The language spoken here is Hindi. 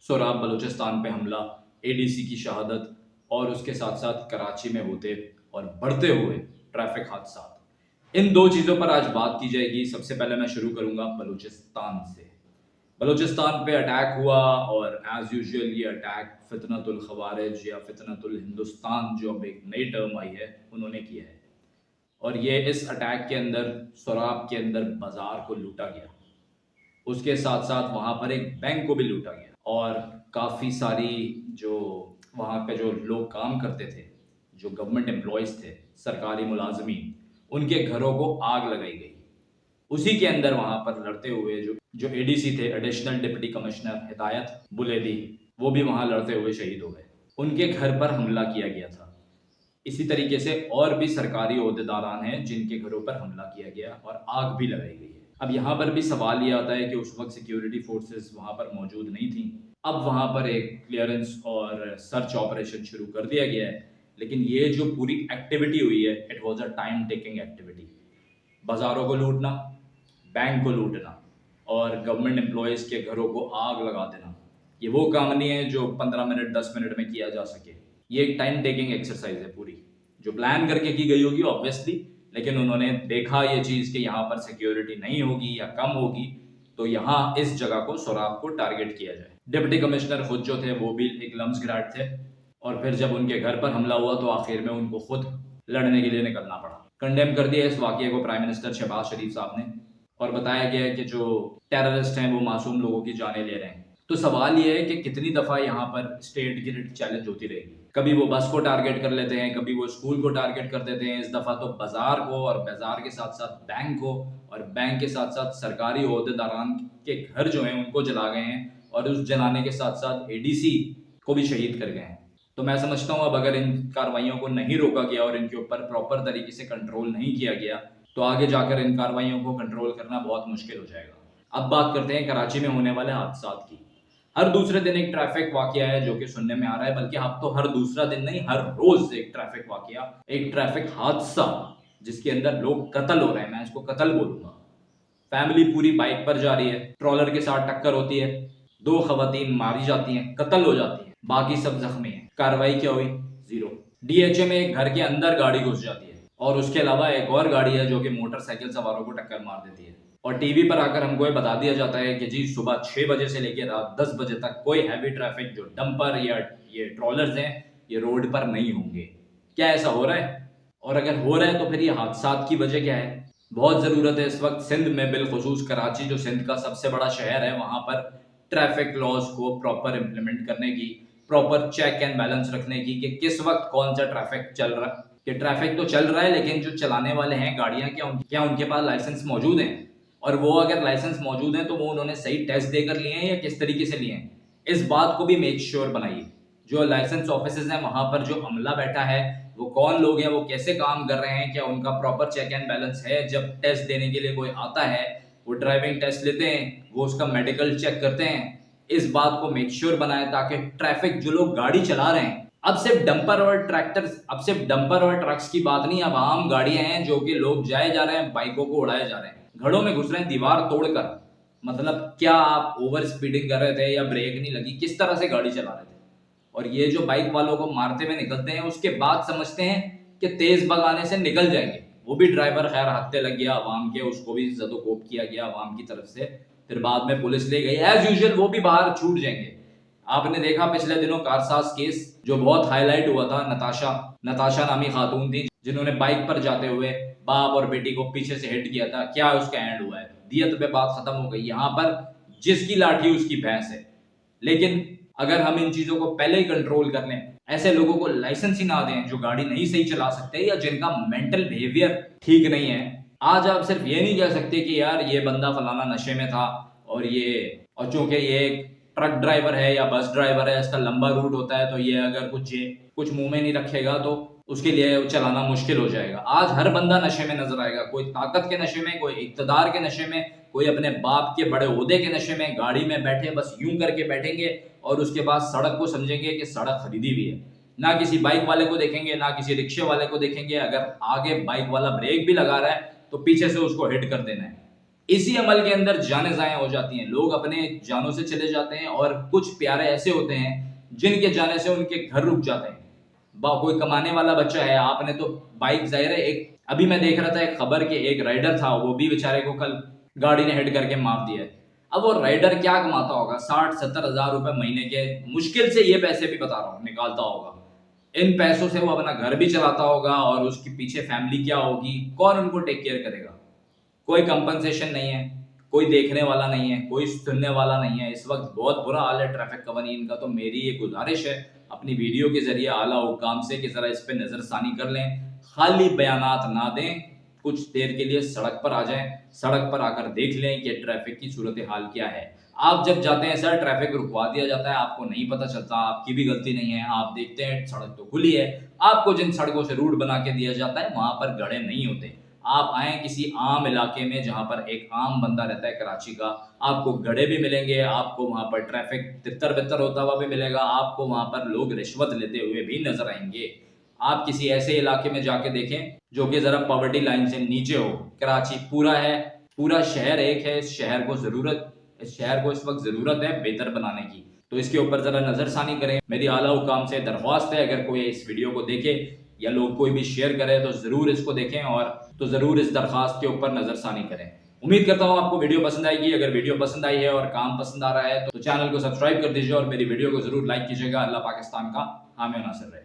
सोराब बलूचिस्तान पे हमला, एडीसी की शहादत और उसके साथ साथ कराची में होते और बढ़ते हुए ट्रैफिक हादसात, इन दो चीज़ों पर आज बात की जाएगी। सबसे पहले मैं शुरू करूंगा बलूचिस्तान से। बलूचिस्तान पे अटैक हुआ और एज यूजुअल ये अटैक फितनतुल खवारिज या फितनतुल हिंदुस्तान, जो अब एक नई टर्म आई है, उन्होंने किया है। और ये इस अटैक के अंदर सोराब के अंदर बाजार को लूटा गया, उसके साथ साथ वहाँ पर एक बैंक को भी लूटा गया और काफ़ी सारी जो वहाँ पे जो लोग काम करते थे, जो गवर्नमेंट एम्प्लॉयज़ थे, सरकारी मुलाजमीन, उनके घरों को आग लगाई गई। उसी के अंदर वहाँ पर लड़ते हुए जो जो एडीसी थे, एडिशनल डिप्टी कमिश्नर हिदायत बुलेदी, वो भी वहाँ लड़ते हुए शहीद हो गए। उनके घर पर हमला किया गया था। इसी तरीके से और भी सरकारी ओहदेदारान हैं जिनके घरों पर हमला किया गया और आग भी लगाई गई है। अब यहाँ पर भी सवाल ये आता है कि उस वक्त सिक्योरिटी फोर्सेस वहाँ पर मौजूद नहीं थी। अब वहाँ पर एक क्लियरेंस और सर्च ऑपरेशन शुरू कर दिया गया है, लेकिन ये जो पूरी एक्टिविटी हुई है, it was a time taking activity. बाजारों को लूटना, बैंक को लूटना और गवर्नमेंट एम्प्लॉयज़ के घरों को आग लगा देना, ये वो काम नहीं है जो 15 मिनट 10 मिनट में किया जा सके। ये एक टाइम टेकिंग एक्सरसाइज है पूरी, जो प्लान करके की गई होगी ऑब्वियसली, लेकिन उन्होंने देखा ये चीज़ कि यहाँ पर सिक्योरिटी नहीं होगी या कम होगी, तो यहाँ इस जगह को सोराब को टारगेट किया जाए। डिप्टी कमिश्नर खुद जो थे वो भी एक लम्सग्राट थे और फिर जब उनके घर पर हमला हुआ तो आखिर में उनको खुद लड़ने के लिए निकलना पड़ा। कंडेम कर दिया इस वाक़ये को प्राइम मिनिस्टर शहबाज शरीफ साहब ने और बताया गया है कि जो टेररिस्ट हैं वो मासूम लोगों की जानें ले रहे हैं। तो सवाल ये है कि कितनी दफ़ा यहाँ पर स्टेट ग्रिड चैलेंज होती रहेगी। कभी वो बस को टारगेट कर लेते हैं, कभी वो स्कूल को टारगेट कर देते हैं, इस दफ़ा तो बाजार को, और बाजार के साथ साथ बैंक को, और बैंक के साथ साथ सरकारी ओहदेदारान के घर जो हैं उनको जला गए हैं और उस जलाने के साथ साथ एडीसी को भी शहीद कर गए हैं। तो मैं समझता हूँ अब अगर इन कार्रवाइयों को नहीं रोका गया और इनके ऊपर प्रॉपर तरीके से कंट्रोल नहीं किया गया तो आगे जाकर इन कार्रवाइयों को कंट्रोल करना बहुत मुश्किल हो जाएगा। अब बात करते हैं कराची में होने वाले हादसात की। हर दूसरे दिन एक ट्रैफिक वाकया है जो कि सुनने में आ रहा है, बल्कि अब तो हर दूसरा दिन नहीं, हर रोज एक ट्रैफिक वाकया, एक ट्रैफिक हादसा जिसके अंदर लोग कत्ल हो रहे हैं। मैं इसको कत्ल बोलूंगा। फैमिली पूरी बाइक पर जा रही है, ट्रॉलर के साथ टक्कर होती है, 2 खवातीन मारी जाती हैं, कत्ल हो जाती हैं, बाकी सब जख्मी हैं। कार्रवाई क्या हुई? जीरो। डीएचए में एक घर के अंदर गाड़ी घुस जाती है और उसके अलावा एक और गाड़ी है जो कि मोटरसाइकिल सवारों को टक्कर मार देती है और टीवी पर आकर हमको ये बता दिया जाता है कि जी सुबह 6 बजे से लेकर रात 10 बजे तक कोई हैवी ट्रैफिक, जो डंपर या ये ट्रॉलर्स हैं, ये रोड पर नहीं होंगे। क्या ऐसा हो रहा है? और अगर हो रहा है तो फिर ये हादसात की वजह क्या है? बहुत ज़रूरत है इस वक्त सिंध में, बिलखुसूस कराची जो सिंध का सबसे बड़ा शहर है, वहाँ पर ट्रैफिक लॉज को प्रॉपर इम्प्लीमेंट करने की, प्रॉपर चेक एंड बैलेंस रखने की कि किस वक्त कौन सा ट्रैफिक चल रहा है। कि ट्रैफिक तो चल रहा है लेकिन जो चलाने वाले हैं गाड़ियाँ, क्या उनके पास लाइसेंस मौजूद हैं? और वो अगर लाइसेंस मौजूद हैं तो वो उन्होंने सही टेस्ट देकर लिए हैं या किस तरीके से लिए हैं? इस बात को भी मेक श्योर बनाइए। जो लाइसेंस ऑफिसर्स हैं वहाँ पर जो अमला बैठा है, वो कौन लोग हैं, वो कैसे काम कर रहे हैं, क्या उनका प्रॉपर चेक एंड बैलेंस है? जब टेस्ट देने के लिए कोई आता है, वो ड्राइविंग टेस्ट लेते हैं, वो उसका मेडिकल चेक करते हैं। इस बात को मेक श्योर बनाए ताकि ट्रैफिक, जो लोग गाड़ी चला रहे हैं, अब सिर्फ डंपर और ट्रैक्टर, अब सिर्फ डंपर और ट्रक्स की बात नहीं, अब आम गाड़ियां हैं जो कि लोग जाए जा रहे हैं, बाइकों को उड़ाए जा रहे हैं, घरों में घुस रहे हैं दीवार तोड़कर। मतलब क्या आप ओवर स्पीडिंग कर रहे थे या ब्रेक नहीं लगी, किस तरह से गाड़ी चला रहे थे? और ये जो बाइक वालों को मारते हुए निकलते हैं उसके बाद समझते हैं कि तेज भगाने से निकल जाएंगे। वो भी ड्राइवर खैर हत्थे लग गया अवाम के, उसको भी जदोकोप किया गया अवाम की तरफ से, फिर बाद में पुलिस ले गई एज यूजुअल, वो भी बाहर छूट जाएंगे। आपने देखा पिछले दिनों कारसाज केस जो बहुत हाईलाइट हुआ था, नताशा नामी खातून थी जिन्होंने बाइक पर जाते हुए बाप और बेटी को पीछे से हिट किया था। क्या उसका एंड हुआ है? दियत पे बात खत्म हो गई। यहाँ पर जिसकी लाठी उसकी भैंस है। लेकिन अगर हम इन चीजों को पहले ही कंट्रोल कर लें, ऐसे लोगों को लाइसेंस ही ना दें जो गाड़ी नहीं सही चला सकते या जिनका मेंटल बिहेवियर ठीक नहीं है। आज आप सिर्फ ये नहीं कह सकते कि यार ये बंदा फलाना नशे में था और चूंकि ये एक ट्रक ड्राइवर है या बस ड्राइवर है, इसका लंबा रूट होता है, तो ये अगर कुछ मुंह में नहीं रखेगा तो उसके लिए चलाना मुश्किल हो जाएगा। आज हर बंदा नशे में नजर आएगा, कोई ताकत के नशे में, कोई इक्तदार के नशे में, कोई अपने बाप के बड़े ओहदे के नशे में। गाड़ी में बैठे बस यूं करके बैठेंगे और उसके बाद सड़क को समझेंगे कि सड़क खरीदी हुई है। ना किसी बाइक वाले को देखेंगे, ना किसी रिक्शे वाले को देखेंगे। अगर आगे बाइक वाला ब्रेक भी लगा रहा है तो पीछे से उसको हिट कर देना है। इसी अमल के अंदर जाने ज़ाया हो जाती हैं, लोग अपने जानों से चले जाते हैं और कुछ प्यारे ऐसे होते हैं जिनके जाने से उनके घर रुक जाते हैं। कोई कमाने वाला बच्चा है, आपने तो बाइक ज़ाहिर है एक अभी मैं देख रहा था एक खबर कि एक राइडर था, वो भी बेचारे को कल गाड़ी ने हिट करके मार दिया है। अब वो राइडर क्या कमाता होगा, 60-70 हज़ार रुपए महीने के मुश्किल से ये पैसे भी बता रहा हूँ निकालता होगा। इन पैसों से वो अपना घर भी चलाता होगा और उसके पीछे फैमिली क्या होगी, कौन उनको टेक केयर करेगा? कोई कंपनसेशन नहीं है, कोई देखने वाला नहीं है, कोई सुनने वाला नहीं है। इस वक्त बहुत बुरा हाल है ट्रैफिक कवानीन का। तो मेरी ये गुजारिश है अपनी वीडियो के जरिए आला हुक्काम से कि जरा इस पे नजरसानी कर लें, खाली बयानात ना दें, कुछ देर के लिए सड़क पर आ जाएं, सड़क पर आकर देख लें कि ट्रैफिक की सूरत हाल क्या है। आप जब जाते हैं सर, ट्रैफिक रुकवा दिया जाता है, आपको नहीं पता चलता, आपकी भी गलती नहीं है, आप देखते हैं सड़क तो खुली है, आपको जिन सड़कों से रूट बना के दिया जाता है वहां पर गड्ढे नहीं होते। आप आए किसी आम इलाके में जहां पर एक आम बंदा रहता है कराची का, आपको गड्ढे भी मिलेंगे, आपको वहां पर ट्रैफिक तितर बितर होता हुआ भी मिलेगा, आपको वहां पर लोग रिश्वत लेते हुए भी नजर आएंगे। आप किसी ऐसे इलाके में जाके देखें जो कि जरा पॉवर्टी लाइन से नीचे हो। कराची पूरा है, पूरा शहर एक है, इस शहर को इस वक्त जरूरत है बेहतर बनाने की। तो इसके ऊपर जरा नजरसानी करें। मेरी आला हुकाम से दरख्वास्त है, अगर कोई इस वीडियो को देखे या लोग कोई भी शेयर करे तो जरूर इसको देखें और तो जरूर इस दरखास्त के ऊपर नजरसानी करें। उम्मीद करता हूं आपको वीडियो पसंद आएगी। अगर वीडियो पसंद आई है और काम पसंद आ रहा है तो चैनल को सब्सक्राइब कर दीजिए और मेरी वीडियो को जरूर लाइक कीजिएगा। अल्लाह पाकिस्तान का हामी और नासिर रहे।